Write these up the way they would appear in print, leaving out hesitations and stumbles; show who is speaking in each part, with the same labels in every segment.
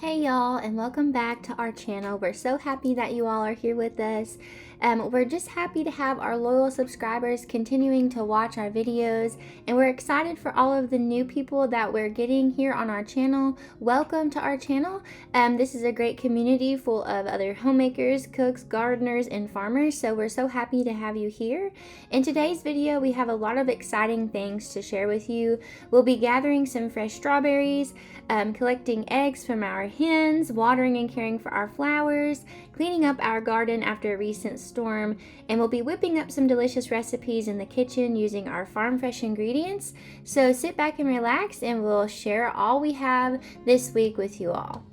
Speaker 1: Hey y'all, and welcome back to our channel. We're so happy that you all are here with us. We're just happy to have our loyal subscribers continuing to watch our videos, and we're excited for all of the new people that we're getting here on our channel. Welcome to our channel. This is a great community full of other homemakers, cooks, gardeners, and farmers, so we're so happy to have you here. In today's video, we have a lot of exciting things to share with you. We'll be gathering some fresh strawberries, collecting eggs from our hens, watering and caring for our flowers, cleaning up our garden after a recent storm, and we'll be whipping up some delicious recipes in the kitchen using our farm fresh ingredients. So sit back and relax, and we'll share all we have this week with you all.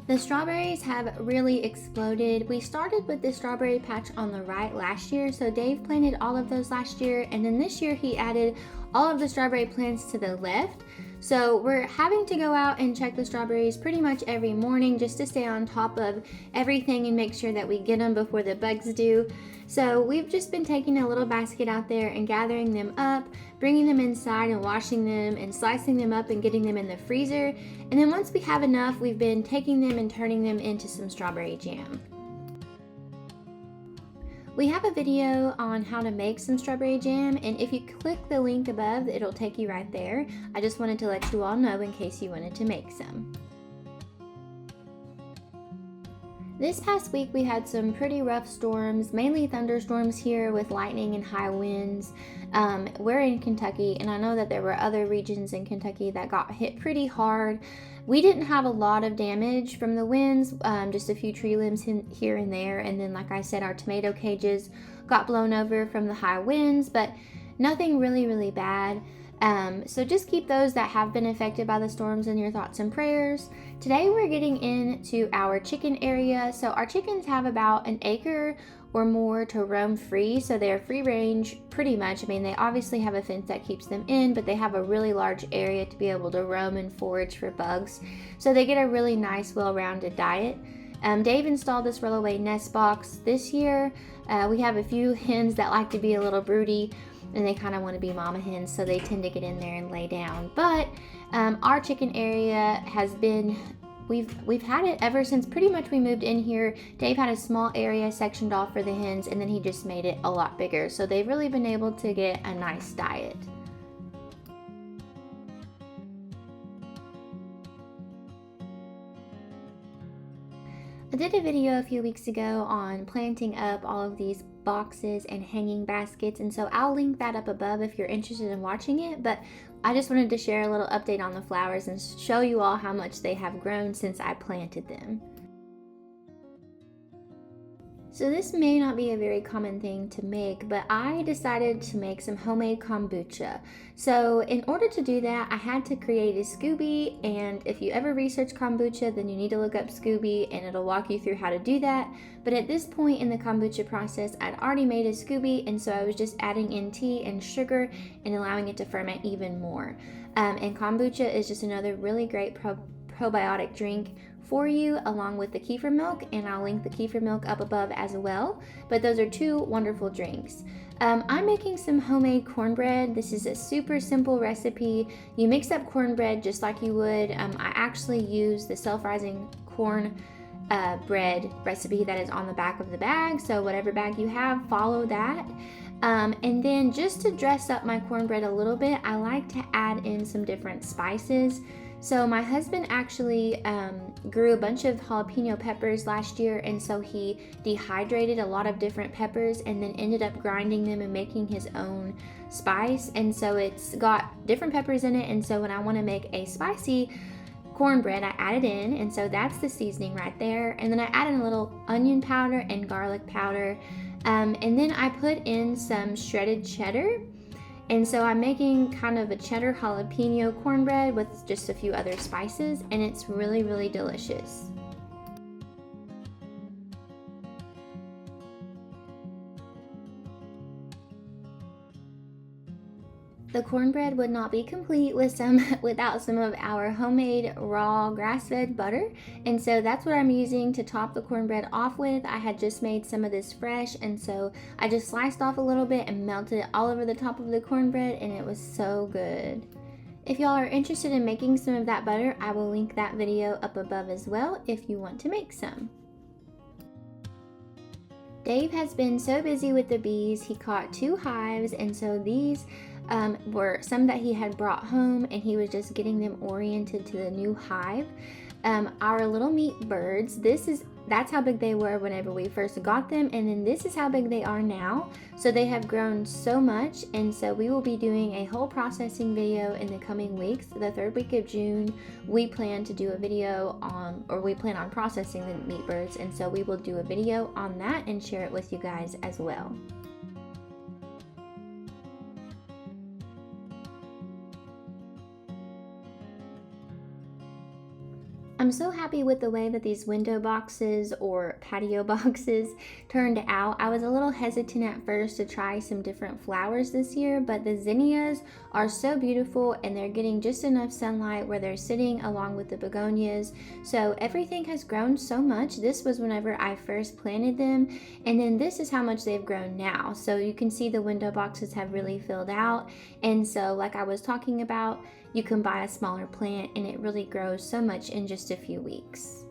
Speaker 1: The strawberries have really exploded. We started with the strawberry patch on the right last year, so Dave planted all of those last year, and then this year he added all of the strawberry plants to the left. So we're having to go out and check the strawberries pretty much every morning just to stay on top of everything and make sure that we get them before the bugs do. So we've just been taking a little basket out there and gathering them up, bringing them inside and washing them and slicing them up and getting them in the freezer. And then once we have enough, we've been taking them and turning them into some strawberry jam. We have a video on how to make some strawberry jam, and if you click the link above, it'll take you right there. I just wanted to let you all know in case you wanted to make some. This past week we had some pretty rough storms, mainly thunderstorms here with lightning and high winds. We're in Kentucky, and I know that there were other regions in Kentucky that got hit pretty hard. We didn't have a lot of damage from the winds, just a few tree limbs here and there, and then like I said, our tomato cages got blown over from the high winds, but nothing really bad. So just keep those that have been affected by the storms in your thoughts and prayers. Today we're getting into our chicken area. So our chickens have about an acre or more to roam free, so they're free range pretty much. I mean, they obviously have a fence that keeps them in, but they have a really large area to be able to roam and forage for bugs. So they get a really nice, well-rounded diet. Dave installed this rollaway nest box this year. We have a few hens that like to be a little broody, and they kind of want to be mama hens, so they tend to get in there and lay down. But our chicken area has been, we've had it ever since pretty much we moved in here. Dave had a small area sectioned off for the hens, and then he just made it a lot bigger. So they've really been able to get a nice diet. I did a video a few weeks ago on planting up all of these boxes and hanging baskets, and so I'll link that up above if you're interested in watching it, but I just wanted to share a little update on the flowers and show you all how much they have grown since I planted them. So this may not be a very common thing to make, but I decided to make some homemade kombucha. So in order to do that, I had to create a Scooby, and if you ever research kombucha, then you need to look up Scooby and it'll walk you through how to do that. But at this point in the kombucha process, I'd already made a Scooby, and so I was just adding in tea and sugar and allowing it to ferment even more. And kombucha is just another really great probiotic drink for you, along with the kefir milk, and I'll link the kefir milk up above as well. But those are two wonderful drinks. I'm making some homemade cornbread. This is a super simple recipe. You mix up cornbread just like you would. I actually use the self-rising corn bread recipe that is on the back of the bag, so whatever bag you have, follow that. And then just to dress up my cornbread a little bit, I like to add in some different spices. So my husband actually grew a bunch of jalapeno peppers last year, and so he dehydrated a lot of different peppers and then ended up grinding them and making his own spice. And so it's got different peppers in it, and so when I want to make a spicy cornbread, I add it in, and so that's the seasoning right there. And then I add in a little onion powder and garlic powder, and then I put in some shredded cheddar. And so I'm making kind of a cheddar jalapeno cornbread with just a few other spices, and it's really delicious. The cornbread would not be complete without some of our homemade raw grass-fed butter, and so that's what I'm using to top the cornbread off with. I had just made some of this fresh, and so I just sliced off a little bit and melted it all over the top of the cornbread, and it was so good. If y'all are interested in making some of that butter, I will link that video up above as well if you want to make some. Dave has been so busy with the bees, he caught 2 hives, and so these were some that he had brought home, and he was just getting them oriented to the new hive. Our little meat birds, that's how big they were whenever we first got them, and then this is how big they are now. So they have grown so much, and so we will be doing a whole processing video in the coming weeks. The 3rd week of June, we plan to do a video we plan on processing the meat birds, and so we will do a video on that and share it with you guys as well. I'm so happy with the way that these window boxes or patio boxes turned out. I was a little hesitant at first to try some different flowers this year, but the zinnias are so beautiful and they're getting just enough sunlight where they're sitting along with the begonias. So everything has grown so much. This was whenever I first planted them, and then this is how much they've grown now. So you can see the window boxes have really filled out, and so like I was talking about, you can buy a smaller plant and it really grows so much in just a few weeks.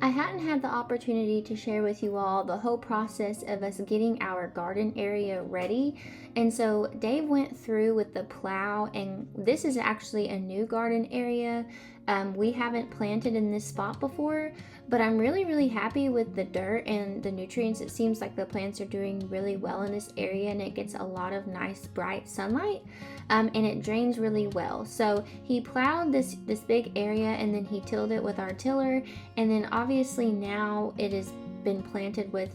Speaker 1: I hadn't had the opportunity to share with you all the whole process of us getting our garden area ready, and so Dave went through with the plow, and this is actually a new garden area. We haven't planted in this spot before, but I'm really happy with the dirt and the nutrients. It seems like the plants are doing really well in this area, and it gets a lot of nice bright sunlight, and it drains really well. So he plowed this big area, and then he tilled it with our tiller, and then obviously now it has been planted with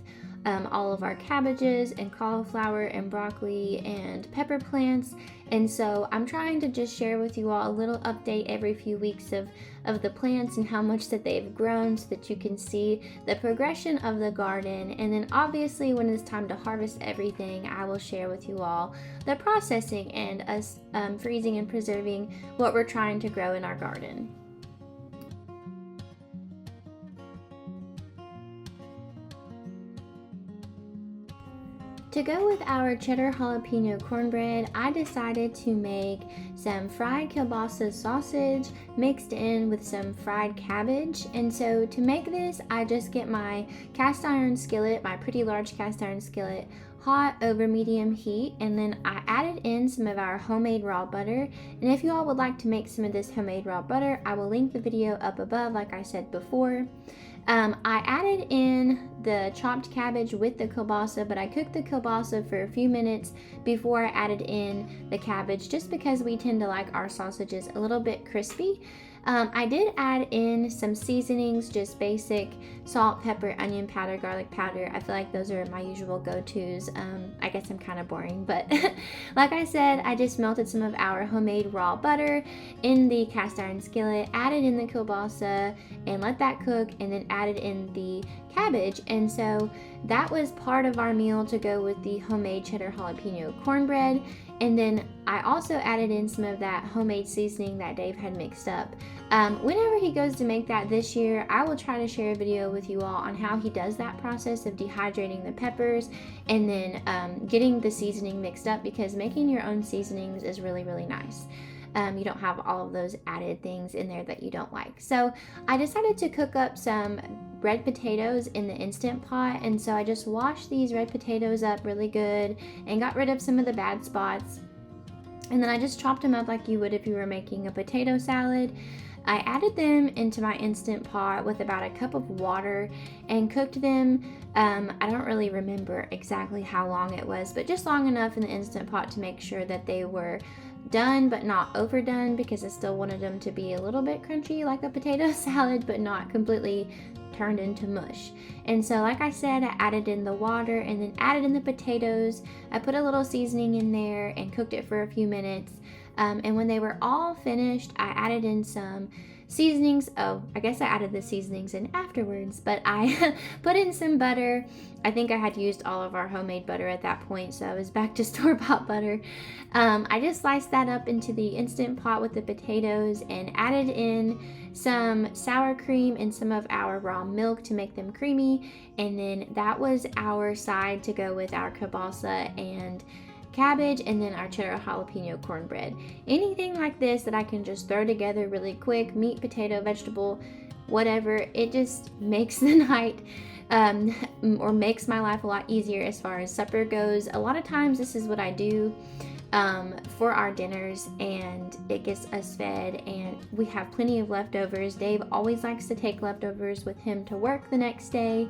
Speaker 1: all of our cabbages and cauliflower and broccoli and pepper plants. And so I'm trying to just share with you all a little update every few weeks of the plants and how much that they've grown, so that you can see the progression of the garden. And then obviously when it's time to harvest everything, I will share with you all the processing and us freezing and preserving what we're trying to grow in our garden. To go with our cheddar jalapeno cornbread, I decided to make some fried kielbasa sausage mixed in with some fried cabbage. And so to make this, I just get my cast iron skillet, my pretty large cast iron skillet, hot over medium heat, and then I added in some of our homemade raw butter. And if you all would like to make some of this homemade raw butter, I will link the video up above like I said before. I added in the chopped cabbage with the kielbasa, but I cooked the kielbasa for a few minutes before I added in the cabbage, just because we tend to like our sausages a little bit crispy. I did add in some seasonings, just basic salt, pepper, onion powder, garlic powder. I feel like those are my usual go-tos. I guess I'm kind of boring, but like I said, I just melted some of our homemade raw butter in the cast iron skillet, added in the kielbasa and let that cook, and then added in the cabbage. And so that was part of our meal to go with the homemade cheddar jalapeno cornbread. And then I also added in some of that homemade seasoning that Dave had mixed up. Whenever he goes to make that this year, I will try to share a video with you all on how he does that process of dehydrating the peppers and then getting the seasoning mixed up, because making your own seasonings is really nice. You don't have all of those added things in there that you don't like. So I decided to cook up some red potatoes in the Instant Pot, and so I just washed these red potatoes up really good and got rid of some of the bad spots, and then I just chopped them up like you would if you were making a potato salad. I added them into my Instant Pot with about a cup of water and cooked them. I don't really remember exactly how long it was, but just long enough in the Instant Pot to make sure that they were done but not overdone, because I still wanted them to be a little bit crunchy like a potato salad, but not completely turned into mush. And so like I said, I added in the water and then added in the potatoes. I put a little seasoning in there and cooked it for a few minutes. And when they were all finished, I added in some seasonings. Oh, I guess I added the seasonings in afterwards, but I put in some butter. I think I had used all of our homemade butter at that point, so I was back to store-bought butter. I just sliced that up into the Instant Pot with the potatoes and added in some sour cream and some of our raw milk to make them creamy, and then that was our side to go with our kielbasa and cabbage, and then our cheddar jalapeno cornbread. Anything like this that I can just throw together really quick, meat, potato, vegetable, whatever, it just makes the night or makes my life a lot easier as far as supper goes. A lot of times this is what I do for our dinners, and it gets us fed, and we have plenty of leftovers. Dave always likes to take leftovers with him to work the next day.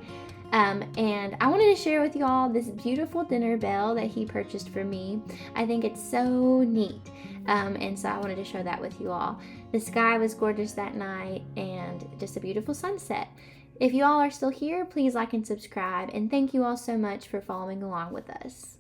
Speaker 1: And I wanted to share with you all this beautiful dinner bell that he purchased for me. I think it's so neat. And so I wanted to share that with you all. The sky was gorgeous that night and just a beautiful sunset. If you all are still here, please like and subscribe, and thank you all so much for following along with us.